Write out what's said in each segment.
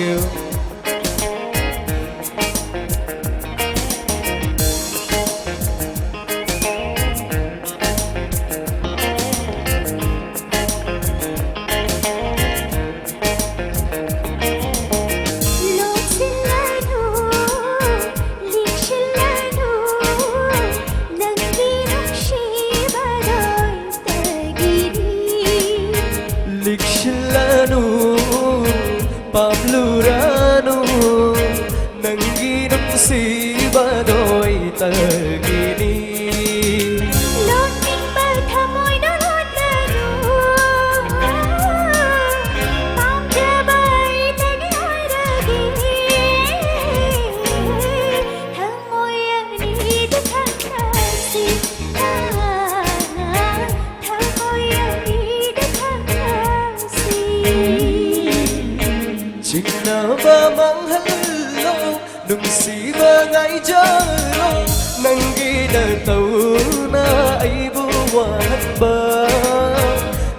you. Pablurano nangi nungsibadoy tagini Loning paghamoy na lotano Pamjabay tagihoy ragi Thamoy ani dakhasi Thamoy ani dakhasi China ba mang hello nung si ba ngay jaro nang ginataw na ay buwan ba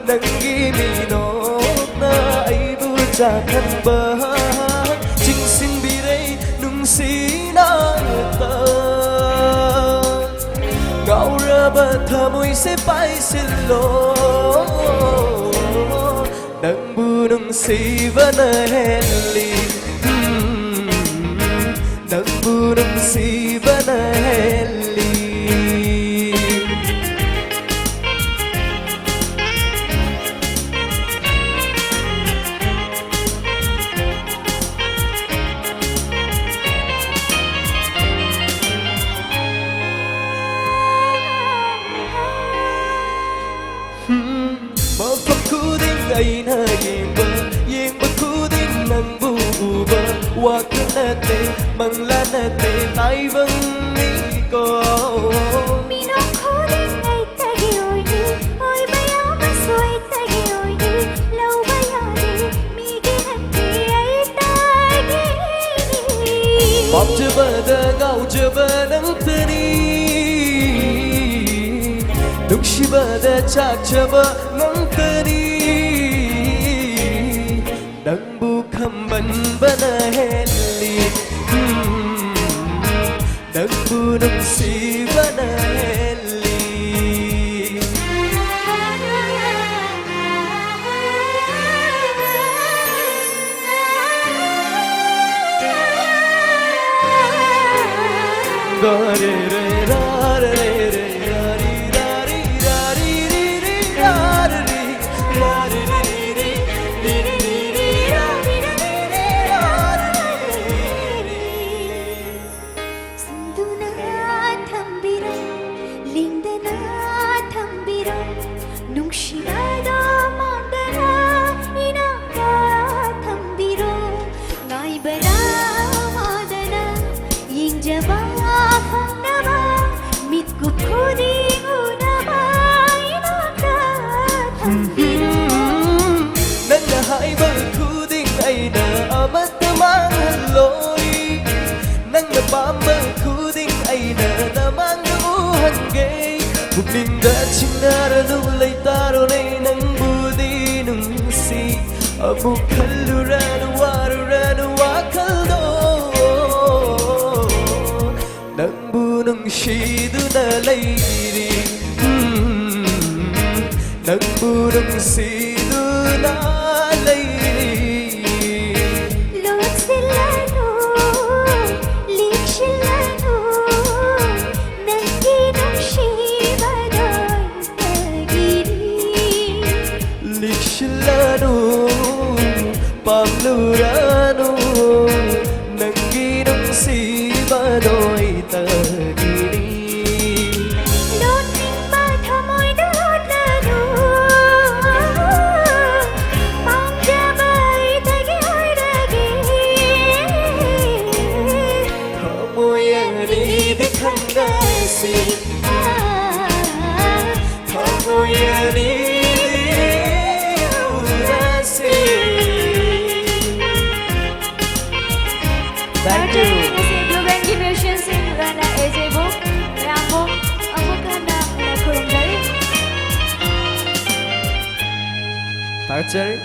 nang giminot na ay bujakan ba ching sin biray nung sinata ngao ra ba thamoy se pai silo nang bunong si Vanelli nang bunong si Vanelli mapakuding ay naging kuding ng buuba wag ka natin mangla natin ay bang iko Minong kuding ay tagihoy oy bayaw masoy tagihoy law bayaw migin hati ay tagini Pop jaba da ngao jaba ng tani Nung shiba da chak jaba ng tani Nang bukam ban Vanelli Nang bunong si Vanelli Nang nahay bang kuding ay naamat namang haloy Nang napambang kuding ay nanamang nuhanggay Buklinda chinaralulay taronay ng budi nung si Abuk halurano warurano wakaldo Nang bunong shido na layri Nang bunong sido na layri Lord silano lik silano nagkinong shibadoy tagiri Lik silano Pablurano Nang ginong si Badoy tagiri Loning paghamoy na lotano Pamjabay tagihoy ragi Thamoy ani dikhang nasi Thamoy ani nasi Thank you. Global Dimension Sing Rana Ejebo Rambo Amukana Kurumdari Tarjari